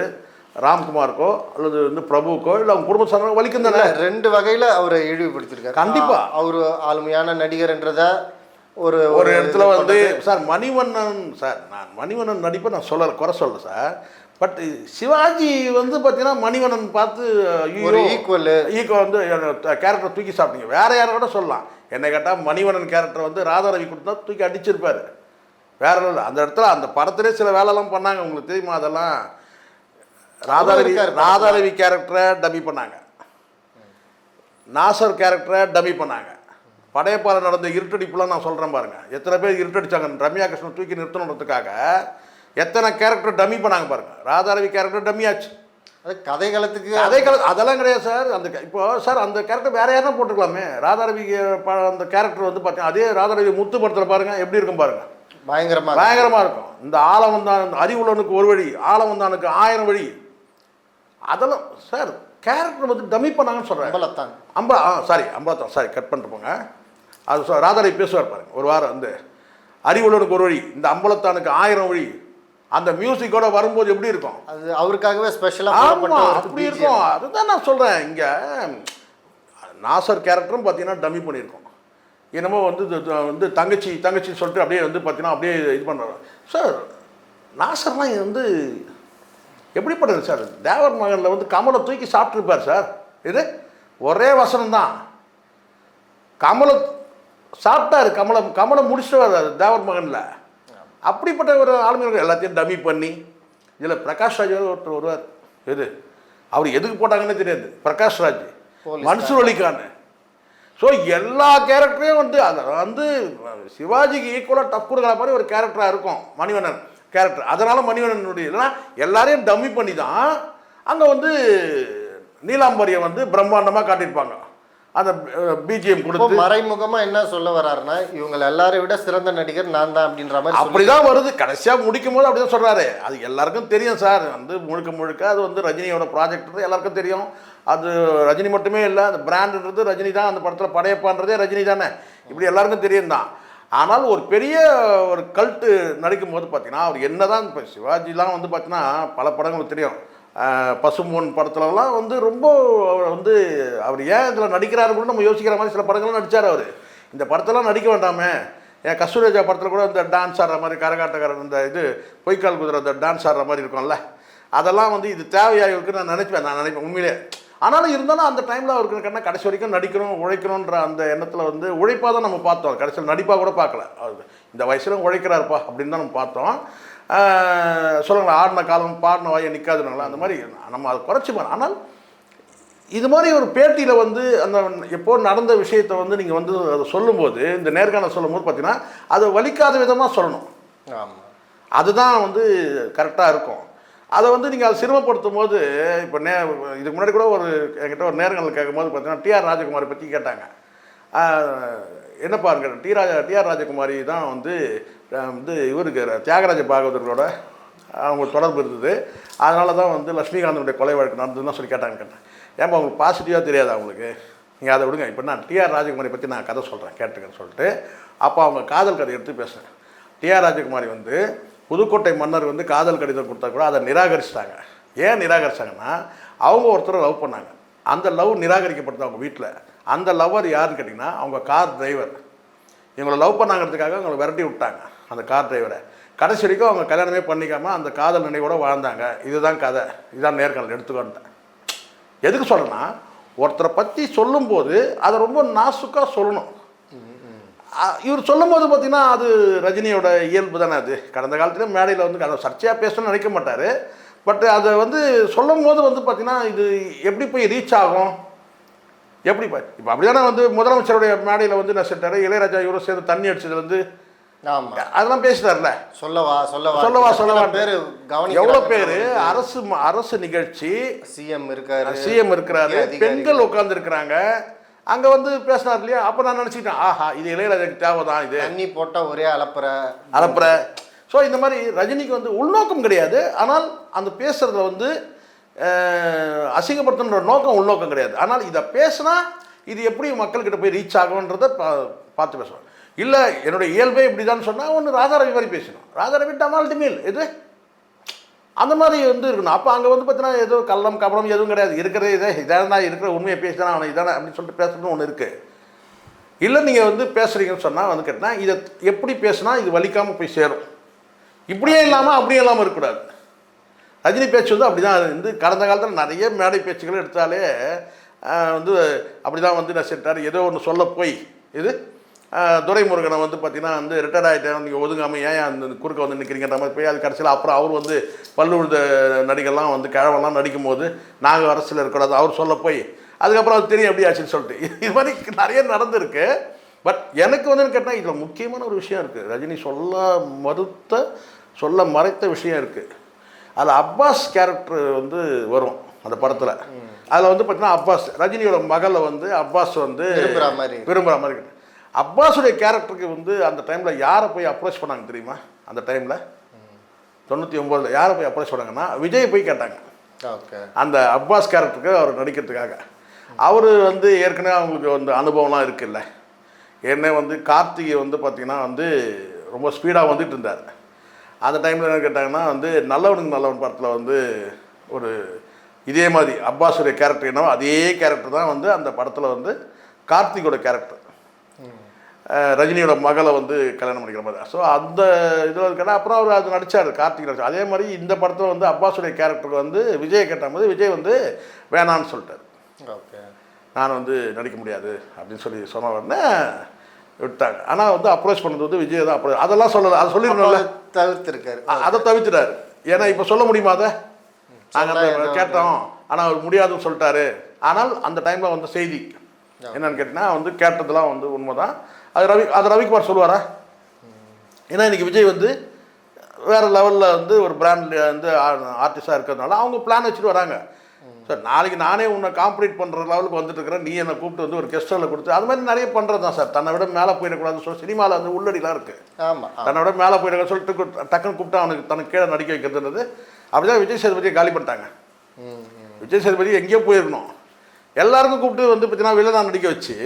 Speaker 1: ராம்குமாருக்கோ அல்லது வந்து பிரபுக்கோ இல்லை அவங்க குடும்ப சார்ந்த வலிக்கும் தானே?
Speaker 2: 2 வகையில் அவரை இழிவுபடுத்திருக்காரு. கண்டிப்பாக அவர் ஆளுமையான நடிகர்ன்றத ஒரு
Speaker 1: இடத்துல வந்து சார் மணிவண்ணன் சார், நான் மணிவண்ணன் நடிப்பை நான் குறை சொல்ல சார். பட் சிவாஜி வந்து பார்த்தீங்கன்னா மணிவண்ணன் பார்த்து ஈக்குவல் வந்து கேரக்டரை தூக்கி சாப்பிட்டீங்க. வேற யாரை கூட சொல்லலாம். என்னை கேட்டால் மணிவண்ணன் கேரக்டர் வந்து ராதாரவி கொடுத்தா தூக்கி அடிச்சிருப்பாரு. வேற இல்லை. அந்த இடத்துல அந்த படத்திலே சில வேலைலாம் பண்ணாங்க, உங்களுக்கு தெரியுமா? அதெல்லாம் ராதாரவி கேரக்டரை டம்மி பண்ணாங்க, நாசர் கேரக்டரை டம்மி பண்ணாங்க. படையப்பால நடந்த இருட்டடிப்புலாம் நான் சொல்கிறேன் பாருங்க. எத்தனை பேர் இருட்டடிச்சாங்க ரம்யா கிருஷ்ணன் தூக்கி நிறுத்தணுன்றதுக்காக, எத்தனை கேரக்டர் டம்மி பண்ணாங்க பாருங்க. ராதாரவி கேரக்டர் டம்மி ஆச்சு.
Speaker 2: அது கதைகளத்துக்கு
Speaker 1: அதெல்லாம் கிடையாது சார். அந்த இப்போ சார் அந்த கேரக்டர் வேற யாரும் போட்டுக்கலாமே. ராதாரவி அந்த கேரக்டர் வந்து பார்த்தீங்கன்னா அதே ராதாரவி முத்து படத்தில் பாருங்க எப்படி இருக்கும் பாருங்க.
Speaker 2: பயங்கரமாக
Speaker 1: இருக்கும். இந்த ஆழம் வந்தான் அறிவுள்ளவனுக்கு ஒரு வழி, ஆழம் வந்தானுக்கு 1000 வழி. அதெல்லாம் சார் கேரக்டர் வந்து டம்மி பண்ணாங்கன்னு சொல்கிறேன். அம்பலத்தான் சாரி கட் பண்ணிட்டு போங்க. அது ராதாரை பேசுவார் பாருங்க ஒரு வாரம் வந்து அறிவுள்ளவனுக்கு ஒரு வழி, இந்த அம்பலத்தானுக்கு 1000 வழி. அந்த மியூசிக்கோட வரும்போது எப்படி இருக்கும்?
Speaker 2: அது அவருக்காகவே ஸ்பெஷலாக
Speaker 1: அப்படி இருக்கும். அதுதான் நான் சொல்கிறேன். இங்கே நாசர் கேரக்டரும் பார்த்தீங்கன்னா டம்மி பண்ணியிருக்கோம். என்னமோ வந்து தங்கச்சி சொல்லிட்டு அப்படியே வந்து பார்த்தீங்கன்னா அப்படியே இது பண்ணுறாரு சார். நாசர்லாம் வந்து எப்படிப்பட்டது சார்? தேவர் மகனில் வந்து கமலை தூக்கி சாப்பிட்ருப்பார் சார். இது ஒரே வசனம் தான். கமலை சாப்பிட்டாரு, கமலை முடிச்சுட்டு தேவர் மகனில். அப்படிப்பட்ட ஒரு ஆளுமைகள் எல்லாத்தையும் டம்மி பண்ணி இதில் பிரகாஷ் ராஜ் ஒருத்தர் வருவார். எது அவர் எதுக்கு போட்டாங்கன்னு தெரியாது. பிரகாஷ் ராஜ், மன்சூர் அலிகான். ஸோ எல்லா கேரக்டரையும் வந்து அதை வந்து சிவாஜிக்கு ஈக்குவலாக டஃப் கொடுக்குற மாதிரி ஒரு கேரக்டராக இருக்கும் மணிவண்ணன் கேரக்டர். அதனால் மணிவண்ணனுடைய இல்லைன்னா எல்லாரையும் டம்மி பண்ணி தான் அங்கே வந்து நீலாம்பரியை வந்து பிரம்மாண்டமாக காட்டியிருப்பாங்க. அந்த பிஜிஎம் கொடுத்து
Speaker 2: மறைமுகமாக என்ன சொல்ல வர்றாருன்னா இவங்க எல்லாரை விட சிறந்த நடிகர் நான் தான் அப்படின்ற மாதிரி
Speaker 1: அப்படிதான் வருது. கடைசியாக முடிக்கும் போது அப்படிதான் சொல்கிறாரு. அது எல்லாருக்கும் தெரியும் சார். வந்து முழுக்க அது வந்து ரஜினியோட ப்ராஜெக்ட் எல்லாருக்கும் தெரியும். அது ரஜினி மட்டுமே இல்லை, அந்த பிராண்டுன்றது ரஜினி தான். அந்த படத்தில் படையப்பான்றதே ரஜினி தானே. இப்படி எல்லாருக்கும் தெரியும் தான். ஆனால் ஒரு பெரிய ஒரு கல்ட்டு நடிக்கும் போது பார்த்தீங்கன்னா அவர் என்ன தான் இப்போ சிவாஜிலாம் வந்து பார்த்தீங்கன்னா பல படங்களுக்கு தெரியும். பசும்பொன் படத்துலலாம் வந்து ரொம்ப வந்து அவர் ஏன் இதில் நடிக்கிறாரு கூட நம்ம யோசிக்கிற மாதிரி சில படங்கள்லாம் நடித்தார் அவர். இந்த படத்தெல்லாம் நடிக்க வேண்டாமே. ஏன் கஸ்தூரிராஜா படத்தில் கூட இந்த டான்ஸ் ஆடுற மாதிரி கரகாட்டக்காரன் இந்த இது பொய்க்கால் குதிரை இந்த டான்ஸ் ஆடுற மாதிரி இருக்கும்ல, அதெல்லாம் வந்து இது தேவையாக இருக்குன்னு நான் நினைப்பேன் உண்மையிலே. ஆனாலும் இருந்தாலும் அந்த டைமில் அவருக்கு என்ன கடைசி வரைக்கும் நடிக்கணும் உழைக்கணுன்ற அந்த எண்ணத்தில் வந்து உழைப்பாக தான் நம்ம பார்த்தோம். கடைசியில் நடிப்பாக கூட பார்க்கல. அவர் இந்த வயசில் உழைக்கிறாருப்பா அப்படின்னு தான் நம்ம பார்த்தோம். சொல்லுங்களேன், ஆடின காலம் பாடின வாயை நிற்காதுனாங்களா அந்த மாதிரி நம்ம அதை குறைச்சிப்போம். ஆனால் இது மாதிரி ஒரு பேட்டியில் வந்து அந்த எப்போ நடந்த விஷயத்தை வந்து நீங்கள் வந்து அதை சொல்லும்போது, இந்த நேர்காணல் சொல்லும்போது பார்த்தீங்கன்னா அதை வலிக்காத விதமாக சொல்லணும்.
Speaker 2: ஆமாம்,
Speaker 1: அதுதான் வந்து கரெக்டாக இருக்கும். அதை வந்து நீங்கள் அதை சிரமப்படுத்தும் போது இப்போ இதுக்கு முன்னாடி கூட என்கிட்ட ஒரு நேர்காணல் கேட்கும்போது பார்த்தீங்கன்னா டிஆர் ராஜகுமாரி பற்றி கேட்டாங்க. என்ன பாருங்க, டிஆர் ராஜகுமாரி தான் வந்து இவருக்கு தியாகராஜ பாகவதர்களோட அவங்க தொடர்பு இருந்தது. அதனால தான் வந்து லட்சுமிகாந்தனுடைய கொலை வழக்கு நடந்ததுன்னு சொல்லி கேட்டேன். ஏன்பா அவங்களுக்கு பாசிட்டிவாக தெரியாது அவங்களுக்கு, நீங்கள் அதை விடுங்க. இப்போ நான் டிஆர் ராஜகுமாரி பற்றி நான் கதை சொல்கிறேன் கேட்டுக்கன்னு சொல்லிட்டு அப்போ அவங்க காதல் கதை எடுத்து பேசுகிறேன். டிஆர் ராஜகுமாரி வந்து புதுக்கோட்டை மன்னர் வந்து காதல் கடிதம் கொடுத்தா கூட அதை நிராகரிச்சிட்டாங்க. ஏன் நிராகரிச்சாங்கன்னா அவங்க ஒருத்தரை லவ் பண்ணாங்க. அந்த லவ் நிராகரிக்கப்பட்டது அவங்க வீட்டில். அந்த லவ்வர் யாருன்னு கேட்டிங்கன்னா அவங்க கார் டிரைவர். இவங்களை லவ் பண்ணாங்கிறதுக்காக அவங்களை விரட்டி விட்டாங்க அந்த கார் டிரைவரை. கடைசி வரைக்கும் அவங்க கல்யாணமே பண்ணிக்காமல் அந்த காதல் நினைவோடு வாழ்ந்தாங்க. இதுதான் கதை, இதுதான் நேர்காணல் எடுத்துக்கொண்டேன். எதுக்கு சொல்கிறேன்னா, ஒருத்தரை பற்றி சொல்லும்போது அதை ரொம்ப நாசுக்காக சொல்லணும். இவர் சொல்லும் போது பார்த்தீங்கன்னா அது ரஜினியோட இயல்பு தானே. அது கடந்த காலத்துலேயும் மேடையில் வந்து அதை சர்ச்சையாக பேசணும்னு நினைக்க மாட்டார். பட் அதை வந்து சொல்லும் போது வந்து பார்த்தீங்கன்னா இது எப்படி போய் ரீச் ஆகும், எப்படி இப்போ அப்படி தானே வந்து முதலமைச்சருடைய மேடையில் வந்து என்ன செட்டாரு, இளையராஜா இவரும் சேர்ந்து தண்ணி அடிச்சது வந்து அதெல்லாம் பேசுறாருல. சொல்லவா
Speaker 2: பேர்
Speaker 1: எவ்வளோ பேர் அரசு நிகழ்ச்சி, சிஎம் இருக்கிறாரு, பெண்கள் உட்கார்ந்து இருக்கிறாங்க, அங்கே வந்து பேசினார் இல்லையா. அப்போ நான் நினச்சிக்கிட்டேன், ஆஹா இது இளையராஜாக்கு தேவைதான், இது
Speaker 2: தண்ணி போட்டால் ஒரே அலப்புற.
Speaker 1: ஸோ இந்த மாதிரி ரஜினிக்கு வந்து உள்நோக்கம் கிடையாது. ஆனால் அந்த பேசுகிறதுல வந்து அசிங்கப்படுத்துன்ற நோக்கம் உள்நோக்கம் கிடையாது. ஆனால் இதை பேசினா இது எப்படி மக்கள்கிட்ட போய் ரீச் ஆகுன்றதை பார்த்து பேசணும். இல்லை என்னுடைய இயல்பே இப்படி தான் சொன்னால் ஒன்று ராதாரவி மாதிரி பேசணும். ராதாரவி டமால்டி மீல் இது அந்த மாதிரி வந்து இருக்கணும். அப்போ அங்கே வந்து பார்த்தீங்கன்னா ஏதோ கள்ளம் கபடம் எதுவும் கிடையாது. இருக்கிறதே இதான இருக்கிற உண்மையை பேசினா அவனை இதானே அப்படின்னு சொல்லிட்டு பேசுறதுன்னு ஒன்று இருக்குது. இல்லை நீங்கள் வந்து பேசுகிறீங்கன்னு சொன்னால் வந்து கேட்டால் இதை எப்படி பேசுனா இது வலிக்காமல் போய் சேரும். இப்படியே இல்லாமல் அப்படியே இல்லாமல் இருக்கக்கூடாது. ரஜினி பேச்சு வந்து அப்படி தான் வந்து கடந்த காலத்தில் நிறைய மேடை பேச்சுக்கள் எடுத்தாலே வந்து அப்படி தான் வந்து நான் செட்டார். ஏதோ ஒன்று சொல்ல போய் இது துரைமுருகனை வந்து பார்த்தீங்கன்னா வந்து ரிட்டையர்ட் ஆகிட்டேன், நீங்கள் ஒதுங்காமல் ஏன் அந்த குறுக்க வந்து நிற்கிறீங்கிற மாதிரி போய் அது கடைசியில் அப்புறம் அவர் வந்து பல்லு விழுந்த நடிகர்லாம் வந்து கிழவெல்லாம் நடிக்கும்போது நாங்கள் அரசியல் இருக்கக்கூடாது அவர் சொல்ல போய் அதுக்கப்புறம் அது தெரியும் எப்படி ஆச்சுன்னு சொல்லிட்டு இது மாதிரி நிறைய நடந்திருக்கு. பட் எனக்கு வந்து கேட்டால் இதில் முக்கியமான ஒரு விஷயம் இருக்குது. ரஜினி சொல்ல மறைத்த விஷயம் இருக்குது. அதில் அப்பாஸ் கேரக்டர் வந்து வரும் அந்த படத்தில். அதில் வந்து பார்த்தீங்கன்னா அப்பாஸ் ரஜினியோட மகளை வந்து அப்பாஸ் வந்து விரும்புகிற மாதிரி. அப்பாஸுடைய கேரக்டருக்கு வந்து அந்த டைமில் யாரை போய் அப்ரோச் பண்ணாங்க தெரியுமா? அந்த டைமில் 99 யாரை போய் அப்ரோச் பண்ணாங்கன்னா விஜய் போய் கேட்டாங்க.
Speaker 2: ஓகே.
Speaker 1: அந்த அப்பாஸ் கேரக்டருக்கு அவர் நடிக்கிறதுக்காக. அவர் வந்து ஏற்கனவே அவங்களுக்கு வந்து அனுபவம்லாம் இருக்குல்ல. ஏற்கனவே வந்து கார்த்திகை வந்து பார்த்திங்கன்னா வந்து ரொம்ப ஸ்பீடாக வந்துட்டு இருந்தார். அந்த டைமில் என்ன கேட்டாங்கன்னா வந்து நல்லவனுக்கு நல்லவன் படத்தில் வந்து ஒரு இதே மாதிரி அப்பாஸுடைய கேரக்டர் என்னவோ அதே கேரக்டர் தான் வந்து அந்த படத்தில் வந்து கார்த்திகோட கேரக்டர், ரஜினியோட மகளை வந்து கல்யாணம் பண்ணிக்கிற மாதிரி. ஸோ அந்த இதில் கேட்டால் அப்புறம் அவர் அது நடித்தார், கார்த்திக் நடிச்சார். அதே மாதிரி இந்த படத்தில் வந்து அப்பாஸுடைய கேரக்டருக்கு வந்து விஜய் கேட்டால் விஜய் வந்து வேணான்னு சொல்லிட்டார்.
Speaker 2: ஓகே,
Speaker 1: நான் வந்து நடிக்க முடியாது அப்படின்னு சொன்ன உடனே விட்டாங்க. ஆனால் வந்து அப்ரோச் பண்ணது வந்து விஜய் தான். அப்ரோச் அதெல்லாம் சொல்லலை, அதை சொல்லிடணும்ல,
Speaker 2: தவிர்த்திருக்காரு.
Speaker 1: அதை தவிர்த்துட்டார். ஏன்னா இப்போ சொல்ல முடியுமா அதை? நாங்கள் அந்த கேட்டோம் ஆனால் அவர் முடியாதுன்னு சொல்லிட்டாரு. ஆனால் அந்த டைமில் வந்து செய்தி என்னன்னு கேட்டிங்கன்னா வந்து கேட்டதெல்லாம் வந்து உண்மை தான். அது ரவிக்குமார் சொல்லுவாரா? ஏன்னா இன்றைக்கி விஜய் வந்து வேறு லெவலில் வந்து ஒரு பிராண்ட் வந்து ஆர்டிஸ்டாக இருக்கிறதுனால அவங்க பிளான் வச்சுட்டு வராங்க. சார் நாளைக்கு நானே உன்னை காம்படிட் பண்ணுற லெவலுக்கு வந்துட்டு இருக்கிறேன், நீ என்னை கூப்பிட்டு வந்து ஒரு கெஸ்டரில் கொடுத்து அது மாதிரி நிறைய பண்ணுறது தான் சார். தன்னை விட மேலே போயிடக்கூடாதுன்னு சொல்லி சினிமாவில் வந்து உள்ளடிலாம் இருக்குது.
Speaker 2: ஆமாம்,
Speaker 1: தன்னை விட மேலே போயிடக்கூடாது சொல்லிட்டு டக்குன்னு கூப்பிட்டா அவனுக்கு தனக்கு கீழே நடிக்க வைக்கிறதுன்றது. அப்படி தான் விஜய் சேதுபதியை காலி பண்ணிட்டாங்க. விஜய் சேதுபதி எங்கேயோ போயிருக்கணும், எல்லாருக்கும் கூப்பிட்டு வந்து பார்த்தீங்கன்னா வில்லனாக நடிக்க வச்சு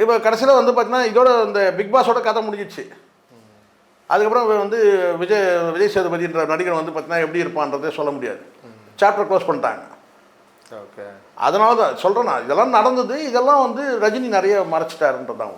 Speaker 1: இப்போ கடைசியில் வந்து பார்த்தீங்கன்னா இதோட இந்த பிக் பாஸோட கதை முடிஞ்சிச்சு. அதுக்கப்புறம் வந்து விஜய் சேதுபதின்ற நடிகர் வந்து பார்த்தீங்கன்னா எப்படி இருப்பான்றதே சொல்ல முடியாது. சாப்டர் க்ளோஸ் பண்ணிட்டாங்க.
Speaker 2: ஓகே,
Speaker 1: அதனால தான் சொல்கிறேன் நான், இதெல்லாம் நடந்தது. இதெல்லாம் வந்து ரஜினி நிறைய மறைச்சிட்டாருன்றது தான்.